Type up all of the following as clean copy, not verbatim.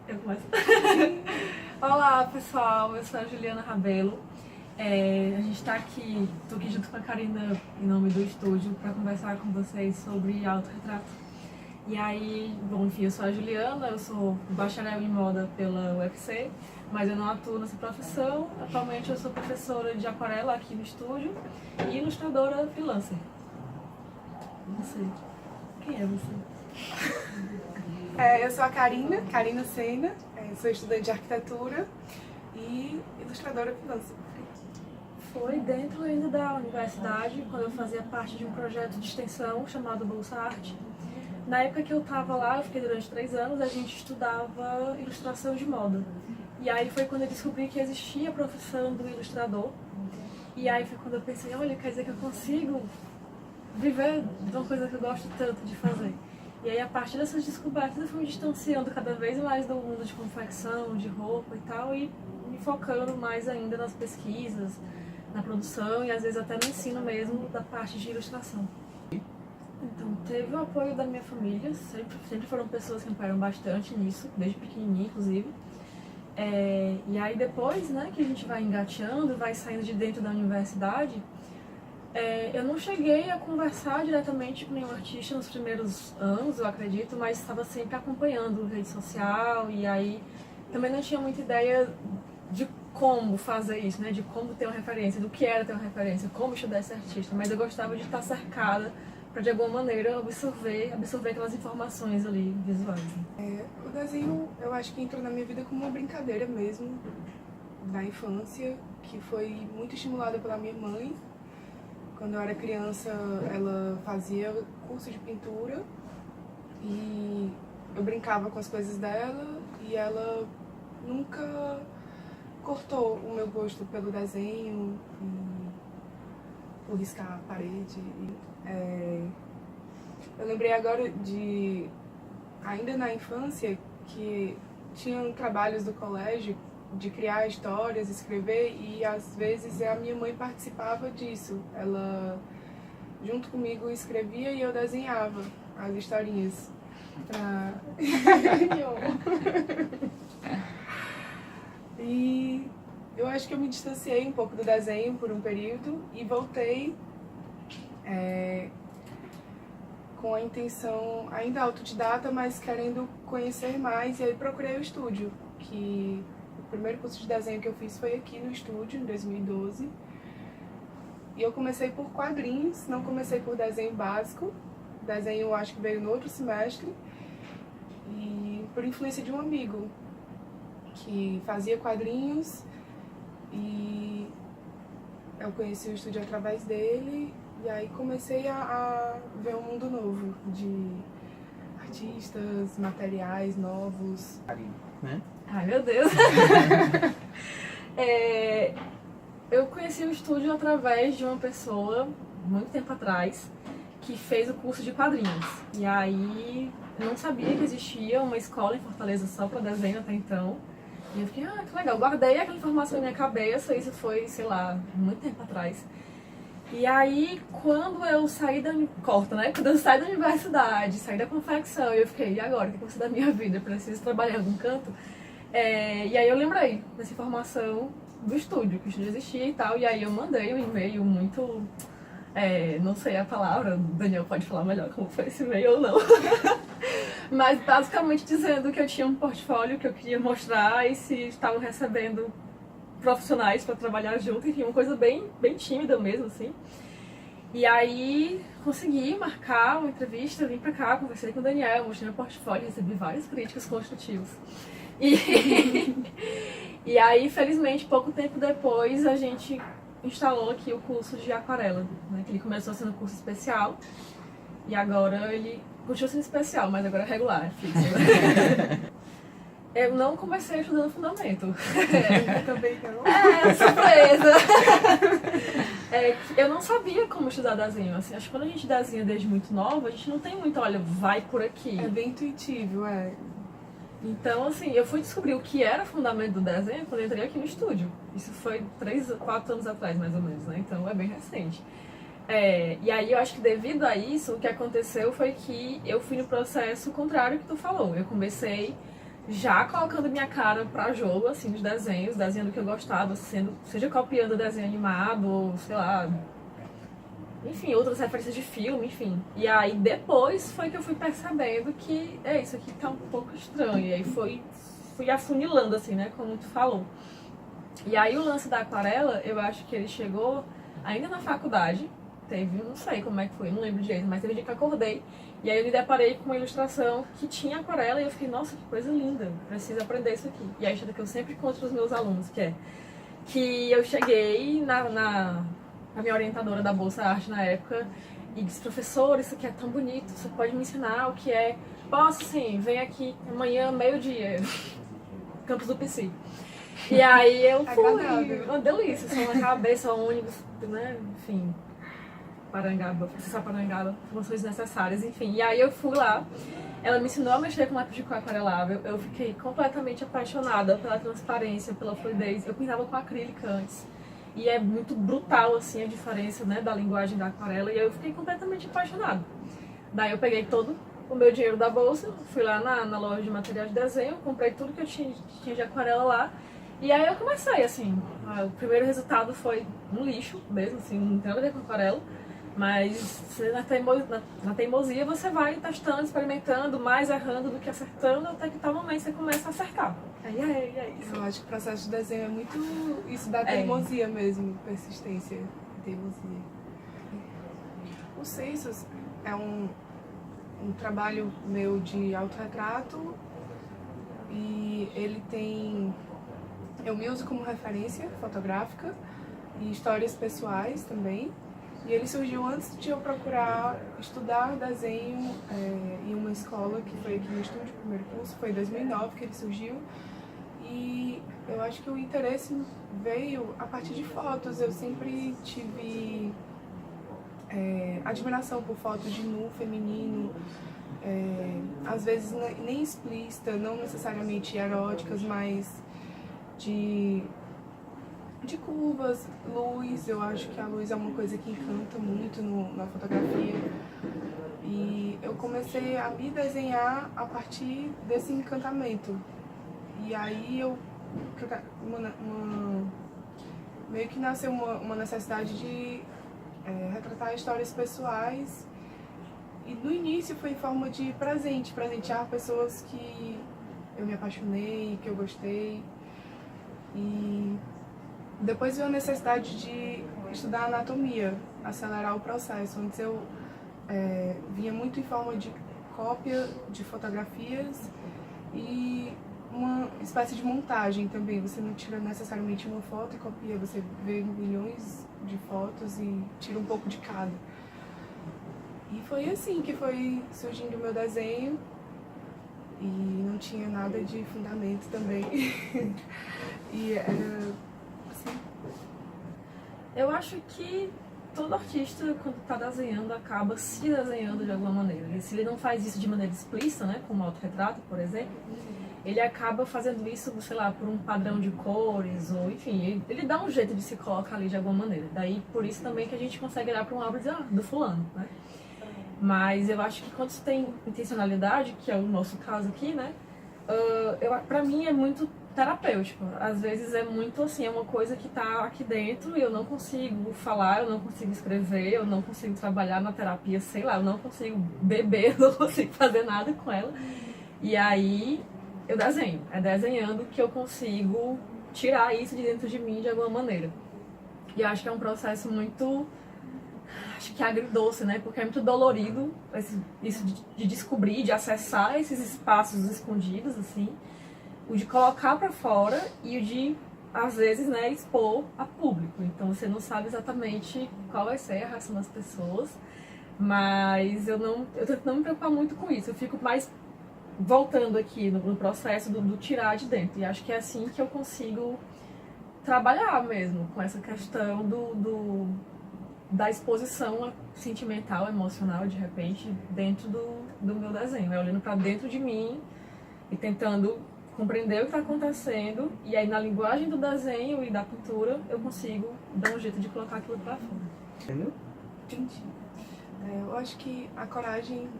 Eu começo. Olá, pessoal. Eu sou a Juliana Rabelo. A gente tá aqui, tô aqui junto com a Karina, em nome do estúdio, para conversar com vocês sobre autorretrato. E aí, bom, enfim, eu sou a Juliana, eu sou bacharel em moda pela UFC, mas eu não atuo nessa profissão. Atualmente eu sou professora de aquarela aqui no estúdio e ilustradora freelancer. Você, quem é você? Eu sou a Karina Sena, sou estudante de arquitetura e ilustradora freelancer. Foi dentro ainda da universidade, quando eu fazia parte de um projeto de extensão chamado Bolsa Arte. Na época que eu estava lá, eu fiquei durante 3 anos, a gente estudava ilustração de moda. E aí foi quando eu descobri que existia a profissão do ilustrador. E aí foi quando eu pensei, olha, quer dizer que eu consigo viver de uma coisa que eu gosto tanto de fazer. E aí, a partir dessas descobertas, eu fui me distanciando cada vez mais do mundo de confecção, de roupa e tal, e me focando mais ainda nas pesquisas, na produção e às vezes até no ensino mesmo da parte de ilustração. Então, teve o apoio da minha família, sempre foram pessoas que me apoiaram bastante nisso, desde pequenininha, inclusive. E aí depois, né, que a gente vai engateando, vai saindo de dentro da universidade, eu não cheguei a conversar diretamente com nenhum artista nos primeiros anos, eu acredito, mas estava sempre acompanhando rede social e aí também não tinha muita ideia de como fazer isso, né? De como ter uma referência, do que era ter uma referência, como estudar esse artista, mas eu gostava de estar cercada para de alguma maneira absorver aquelas informações ali visuais. O desenho, eu acho que entrou na minha vida como uma brincadeira mesmo, da infância, que foi muito estimulada pela minha mãe. Quando eu era criança, ela fazia curso de pintura e eu brincava com as coisas dela e ela nunca cortou o meu gosto pelo desenho e por riscar a parede. Eu lembrei agora ainda na infância, que tinham trabalhos do colégio de criar histórias, escrever, e às vezes a minha mãe participava disso. Ela, junto comigo, escrevia e eu desenhava as historinhas. E eu acho que eu me distanciei um pouco do desenho por um período e voltei com a intenção ainda autodidata, mas querendo conhecer mais, e aí procurei o estúdio, que o primeiro curso de desenho que eu fiz foi aqui no estúdio, em 2012. E eu comecei por quadrinhos, não comecei por desenho básico. Desenho eu acho que veio no outro semestre. E por influência de um amigo que fazia quadrinhos. E eu conheci o estúdio através dele. E aí comecei a ver um mundo novo de artistas, materiais novos. Né? Ai, meu Deus! Eu conheci o estúdio através de uma pessoa, muito tempo atrás, que fez o curso de quadrinhos. E aí, eu não sabia que existia uma escola em Fortaleza só para desenho até então. E eu fiquei, que legal, guardei aquela informação na minha cabeça, isso foi, sei lá, muito tempo atrás. E aí, quando eu saí Quando eu saí da universidade, saí da confecção, eu fiquei, e agora? O que vai ser da minha vida? Eu preciso trabalhar em algum canto? E aí eu lembrei dessa informação do estúdio, que o estúdio existia e tal, e aí eu mandei um e-mail muito... não sei a palavra, o Daniel pode falar melhor como foi esse e-mail ou não. Mas basicamente dizendo que eu tinha um portfólio que eu queria mostrar e se estavam recebendo profissionais para trabalhar junto, enfim, uma coisa bem, bem tímida mesmo, assim. E aí consegui marcar uma entrevista, vim pra cá, conversei com o Daniel, mostrei meu portfólio, recebi várias críticas construtivas. E aí, felizmente, pouco tempo depois, a gente instalou aqui o curso de aquarela, né? Que ele começou sendo curso especial e agora ele continua sendo especial, mas agora é regular, fixo. Eu não comecei estudando fundamento. Também não. Surpresa! Eu não sabia como estudar desenho. Assim, acho que quando a gente desenha desde muito nova, a gente não tem muito, olha, vai por aqui. É bem intuitivo, Então, assim, eu fui descobrir o que era fundamento do desenho quando eu entrei aqui no estúdio. Isso foi 4 anos atrás, mais ou menos, né? Então é bem recente. E aí eu acho que devido a isso, o que aconteceu foi que eu fui no processo contrário que tu falou. Eu comecei já colocando minha cara pra jogo, assim, nos desenhos, desenhando o que eu gostava, seja copiando desenho animado, ou sei lá, enfim, outras referências de filme, enfim. E aí depois foi que eu fui percebendo que isso aqui tá um pouco estranho. E aí fui afunilando, assim, né, como tu falou. E aí o lance da aquarela, eu acho que ele chegou ainda na faculdade. Teve, não sei como é que foi, não lembro direito, mas teve um dia que eu acordei. E aí eu me deparei com uma ilustração que tinha aquarela e eu fiquei, nossa, que coisa linda, preciso aprender isso aqui. E aí isso é que eu sempre conto para os meus alunos, que eu cheguei a minha orientadora da Bolsa Arte na época e disse, professor, isso aqui é tão bonito, você pode me ensinar o que é? Posso sim, vem aqui amanhã, meio-dia, campus do PC. E aí eu fui, uma delícia, só na cabeça, ônibus, né, enfim, Parangaba, processar Parangaba, informações necessárias, enfim. E aí eu fui lá, ela me ensinou a mexer com lápis de cor aquarelável, eu fiquei completamente apaixonada pela transparência, pela fluidez, eu pintava com acrílica antes. E é muito brutal, assim, a diferença, né, da linguagem da aquarela, e eu fiquei completamente apaixonada. Daí eu peguei todo o meu dinheiro da bolsa, fui lá na loja de material de desenho, comprei tudo que eu tinha de aquarela lá, e aí eu comecei, assim, o primeiro resultado foi um lixo mesmo, assim, não tem nada a ver com aquarela, mas na teimosia você vai testando, experimentando, mais errando do que acertando, até que tal momento você começa a acertar. Aí é isso. Eu acho que o processo de desenho é muito isso da teimosia mesmo, persistência, teimosia. O Census é um trabalho meu de autorretrato e ele tem... Eu me uso como referência fotográfica e histórias pessoais também. E ele surgiu antes de eu procurar estudar desenho em uma escola que foi aqui no estúdio, primeiro curso, foi em 2009 que ele surgiu. E eu acho que o interesse veio a partir de fotos. Eu sempre tive admiração por fotos de nu feminino, às vezes nem explícita, não necessariamente eróticas, mas de curvas, luz. Eu acho que a luz é uma coisa que encanta muito na fotografia. E eu comecei a me desenhar a partir desse encantamento. E aí meio que nasceu uma necessidade de retratar histórias pessoais. E no início foi em forma de presentear pessoas que eu me apaixonei, que eu gostei. E depois veio a necessidade de estudar anatomia, acelerar o processo. Antes eu vinha muito em forma de cópia de fotografias e uma espécie de montagem também. Você não tira necessariamente uma foto e copia, você vê milhões de fotos e tira um pouco de cada. E foi assim que foi surgindo o meu desenho. E não tinha nada de fundamento também. E era assim. Eu acho que todo artista, quando está desenhando, acaba se desenhando de alguma maneira. E se ele não faz isso de maneira explícita, né, como autorretrato, por exemplo, ele acaba fazendo isso, sei lá, por um padrão de cores, ou enfim, ele dá um jeito de se colocar ali de alguma maneira. Daí, por isso também que a gente consegue olhar para uma obra e dizer, do fulano, né? Mas eu acho que quando você tem intencionalidade, que é o nosso caso aqui, né, pra mim é muito terapêutico. Às vezes é muito assim, é uma coisa que tá aqui dentro e eu não consigo falar, eu não consigo escrever, eu não consigo trabalhar na terapia, sei lá, eu não consigo beber, eu não consigo fazer nada com ela. E aí eu desenho. É desenhando que eu consigo tirar isso de dentro de mim de alguma maneira. E eu acho que é um processo muito... acho que é agridoce, né? Porque é muito dolorido isso de descobrir, de acessar esses espaços escondidos, assim, o de colocar pra fora e o de, às vezes, né, expor a público. Então você não sabe exatamente qual vai ser a reação das pessoas, mas eu tento não me preocupar muito com isso. Eu fico mais voltando aqui no processo do tirar de dentro. E acho que é assim que eu consigo trabalhar mesmo com essa questão da exposição sentimental, emocional, de repente, dentro do meu desenho. É olhando para dentro de mim e tentando compreender o que está acontecendo, e aí na linguagem do desenho e da pintura eu consigo dar um jeito de colocar aquilo para fora. Entendeu? Entendi. Eu acho que a coragem,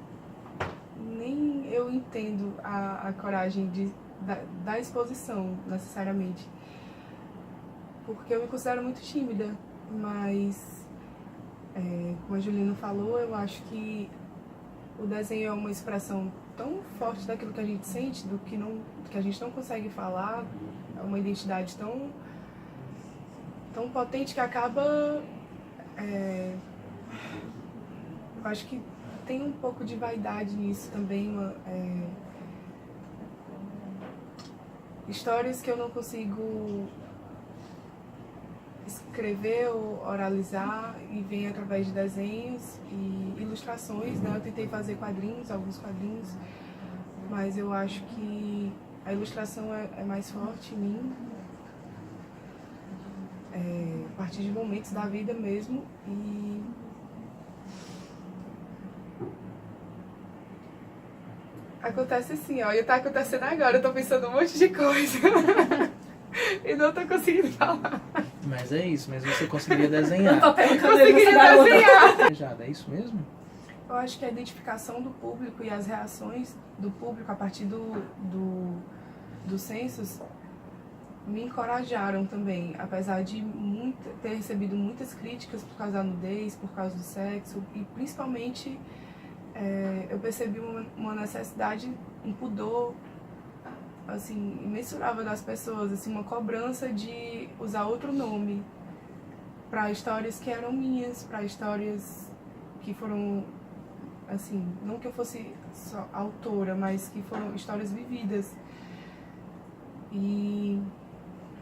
nem eu entendo a coragem de da exposição, necessariamente. Porque eu me considero muito tímida, mas, como a Juliana falou, eu acho que o desenho é uma expressão tão forte daquilo que a gente sente, do que a gente não consegue falar, é uma identidade tão potente que acaba... eu acho que tem um pouco de vaidade nisso também, histórias que eu não consigo escrever ou oralizar e vem através de desenhos e ilustrações, né? Eu tentei fazer alguns quadrinhos, mas eu acho que a ilustração é mais forte em mim, a partir de momentos da vida mesmo. E acontece assim, ó, e tá acontecendo agora, eu tô pensando um monte de coisa e não tô conseguindo falar. Mas é isso, mas você conseguiria desenhar. Conseguiria desenhar. É isso mesmo? Eu acho que a identificação do público e as reações do público a partir dos censos me encorajaram também, apesar de ter recebido muitas críticas por causa da nudez, por causa do sexo, e principalmente eu percebi uma necessidade, um pudor assim, imensurável das pessoas, assim, uma cobrança de usar outro nome para histórias que eram minhas, para histórias que foram, assim, não que eu fosse só autora, mas que foram histórias vividas. E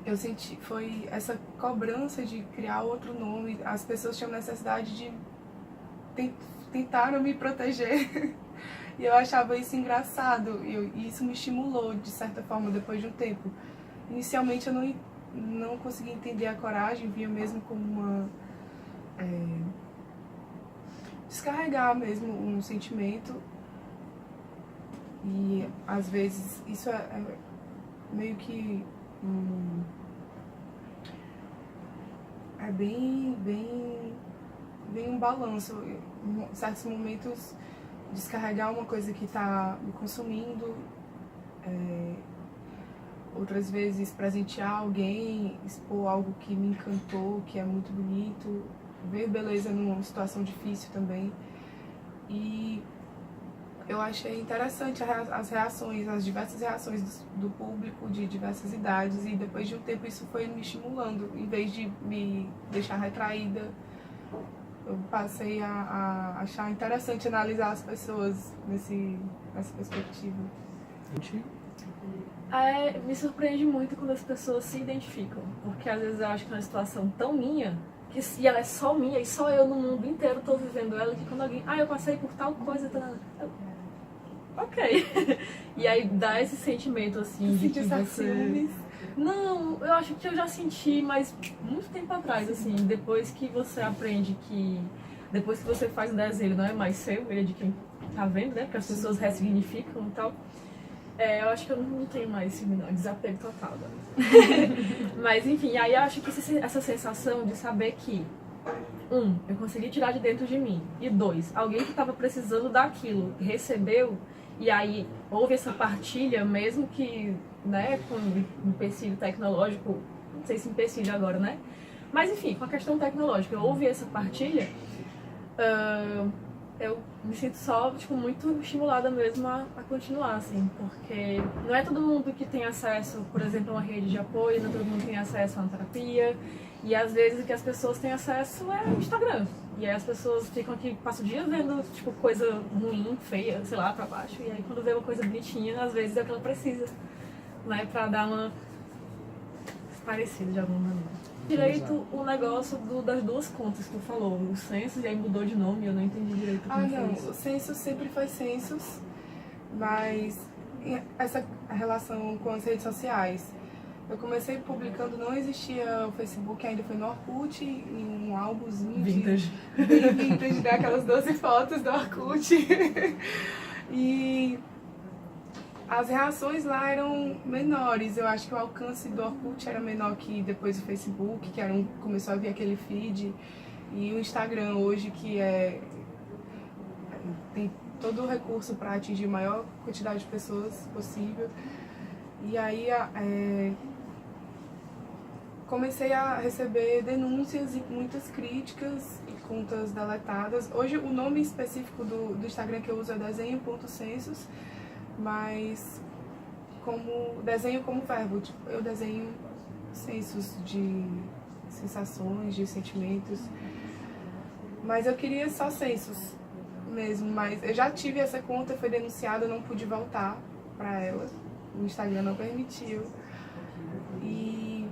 eu senti, foi essa cobrança de criar outro nome, as pessoas tinham necessidade de tentaram me proteger. E eu achava isso engraçado, e isso me estimulou, de certa forma, depois de um tempo. Inicialmente eu não conseguia entender a coragem, via mesmo como uma... descarregar mesmo um sentimento. E, às vezes, isso é meio que... é bem um balanço. Em certos momentos, descarregar uma coisa que está me consumindo, outras vezes presentear alguém, expor algo que me encantou, que é muito bonito, ver beleza numa situação difícil também. E eu achei interessante as reações, as diversas reações do público de diversas idades, e depois de um tempo isso foi me estimulando, em vez de me deixar retraída. Eu passei a achar interessante analisar as pessoas nessa perspectiva. Me surpreende muito quando as pessoas se identificam, porque às vezes eu acho que é uma situação tão minha, e ela é só minha, e só eu no mundo inteiro estou vivendo ela, que quando alguém, eu passei por tal coisa, ok. E aí dá esse sentimento assim de que você... Não, eu acho que eu já senti, mas muito tempo atrás, assim, depois que você aprende que... Depois que você faz um desenho, ele não é mais seu, ele é de quem tá vendo, né? Porque as pessoas ressignificam e tal. Eu acho que eu não tenho mais esse desapego total. Né? Mas enfim, aí eu acho que essa sensação de saber que, eu consegui tirar de dentro de mim, e 2, alguém que estava precisando daquilo, recebeu, e aí houve essa partilha, mesmo que, né, com um empecilho tecnológico, não sei se empecilho agora, né? Mas enfim, com a questão tecnológica, houve essa partilha, eu me sinto só, tipo, muito estimulada mesmo a continuar, assim, porque não é todo mundo que tem acesso, por exemplo, a uma rede de apoio, não todo mundo tem acesso a uma terapia, e às vezes o que as pessoas têm acesso é o Instagram. E aí as pessoas ficam aqui, passam o dia vendo, tipo, coisa ruim, feia, sei lá, pra baixo, e aí quando vê uma coisa bonitinha, às vezes é o que ela precisa, né, pra dar uma parecida de alguma maneira. Direito o negócio das duas contas que tu falou, o census, e aí mudou de nome, eu não entendi direito como foi isso. O census sempre foi census, mas essa relação com as redes sociais. Eu comecei publicando, não existia o Facebook, ainda foi no Orkut, em um álbumzinho vintage, né? Aquelas 12 fotos do Orkut. E as reações lá eram menores. Eu acho que o alcance do Orkut era menor que depois do Facebook, que começou a vir aquele feed. E o Instagram hoje, que tem todo o recurso para atingir a maior quantidade de pessoas possível. E aí comecei a receber denúncias e muitas críticas e contas deletadas. Hoje o nome específico do Instagram que eu uso é desenho.censos, mas desenho como verbo, tipo, eu desenho censos de sensações, de sentimentos, mas eu queria só censos mesmo, mas eu já tive essa conta, foi denunciada, eu não pude voltar para ela, o Instagram não permitiu, e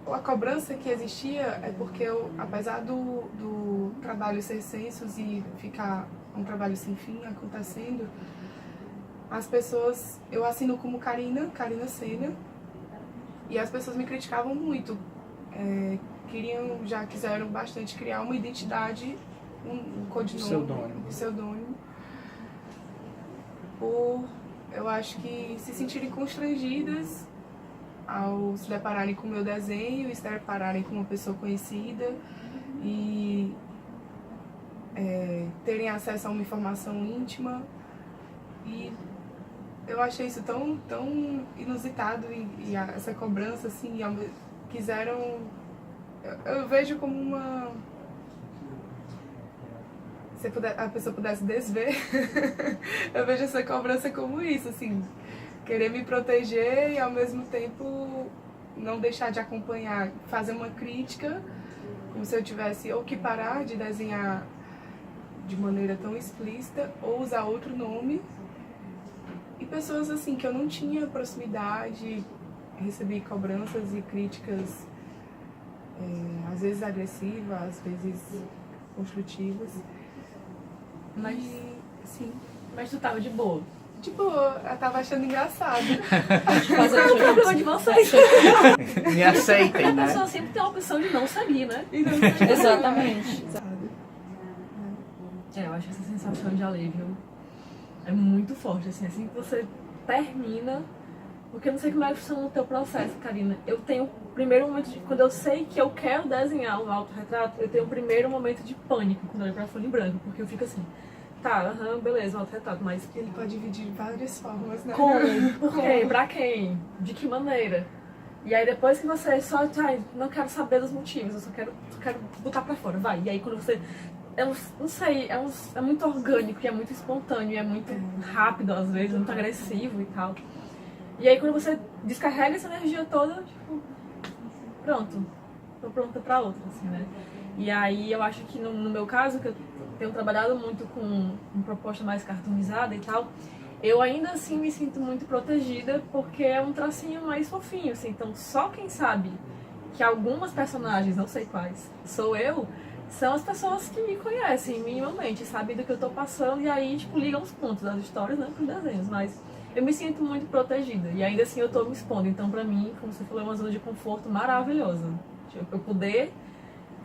a cobrança que existia é porque eu, apesar do trabalho ser censos e ficar um trabalho sem fim acontecendo, as pessoas, eu assino como Karina Sena, e as pessoas me criticavam muito, já quiseram bastante criar uma identidade, um codinome, um pseudônimo, eu acho que se sentirem constrangidas ao se depararem com o meu desenho, se depararem com uma pessoa conhecida e terem acesso a uma informação íntima. E eu achei isso tão inusitado e essa cobrança, assim, quiseram... Eu vejo como uma... Se a pessoa pudesse desver, eu vejo essa cobrança como isso, assim, querer me proteger e ao mesmo tempo não deixar de acompanhar, fazer uma crítica, como se eu tivesse ou que parar de desenhar de maneira tão explícita ou usar outro nome. E pessoas assim que eu não tinha proximidade, recebi cobranças e críticas, às vezes agressivas, às vezes construtivas. Mas, sim. mas tu tava de boa. De boa, eu tava achando engraçado. Mas é o problema de vocês. Me aceitem, A né? pessoa sempre tem a opção de não seguir, né? Exatamente. Eu acho que essa sensação de alívio é muito forte, assim que você termina, porque eu não sei como é que funciona o teu processo, Karina. Eu tenho o primeiro momento de, quando eu sei que eu quero desenhar um autorretrato, eu tenho o primeiro momento de pânico quando eu olho pra folha em branco, porque eu fico assim, tá, beleza, um autorretrato, mas... Ele pode dividir de várias formas, né? Como? Por quê? Pra quem? De que maneira? E aí depois que você só, não quero saber dos motivos, eu só quero botar pra fora, vai. E aí quando você... não sei, é muito orgânico, e é muito espontâneo, e é muito rápido às vezes, muito agressivo e tal. E aí quando você descarrega essa energia toda, tipo, pronto, tô pronta pra outra, assim, né? E aí eu acho que no meu caso, que eu tenho trabalhado muito com uma proposta mais cartoonizada e tal, eu ainda assim me sinto muito protegida, porque é um tracinho mais fofinho, assim, então só quem sabe que algumas personagens, não sei quais, sou eu, são as pessoas que me conhecem minimamente, sabem do que eu tô passando, e aí, tipo, ligam os pontos das histórias, né, pros desenhos, mas eu me sinto muito protegida, e ainda assim eu tô me expondo, então pra mim, como você falou, é uma zona de conforto maravilhosa, tipo, eu poder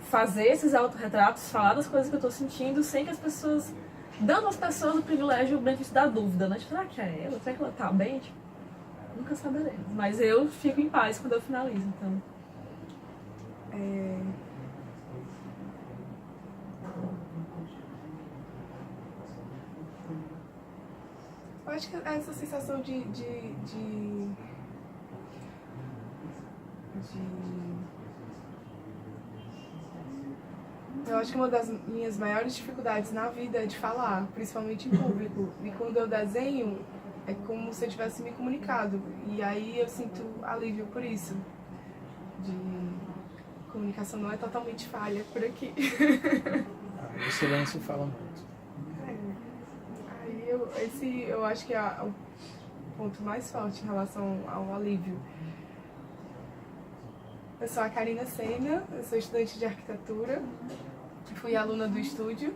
fazer esses autorretratos, falar das coisas que eu tô sentindo, sem que as pessoas, dando às pessoas o privilégio, o benefício da dúvida, né, será que é ela, será que ela tá bem, tipo, nunca saberemos, mas eu fico em paz quando eu finalizo, então... Eu acho que essa sensação de eu acho que uma das minhas maiores dificuldades na vida é de falar, principalmente em público. E quando eu desenho, é como se eu tivesse me comunicado. E aí eu sinto alívio por isso. Comunicação não é totalmente falha por aqui. O silêncio fala muito. Eu acho que é o ponto mais forte em relação ao alívio. Eu sou a Karina Sena, eu sou estudante de arquitetura, fui aluna do estúdio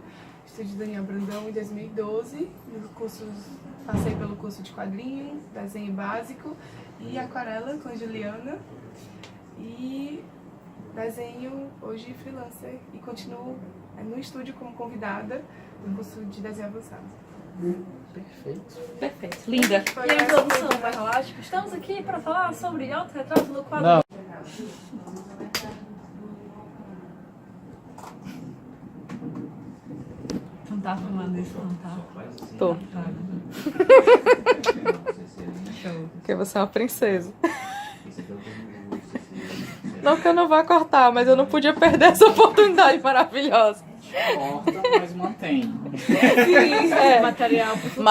Daniel Brandão em 2012, passei pelo curso de quadrinho, desenho básico e aquarela com a Juliana, e desenho hoje freelancer e continuo no estúdio como convidada no curso de desenho avançado. Perfeito. Perfeito. Linda. E a introdução vai rolar? Tipo, estamos aqui para falar sobre autorretrato no quadro. Não. Tu não tá filmando isso, não tá? Tô. Porque você é uma princesa. Não que eu não vá cortar, mas eu não podia perder essa oportunidade maravilhosa. Corta, mas mantém. É. Material pro futuro.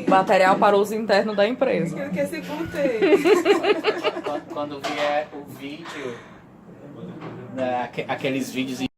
Material para uso interno da empresa. Eu quero ser ponteiro. Quando vier o vídeo, aqueles vídeos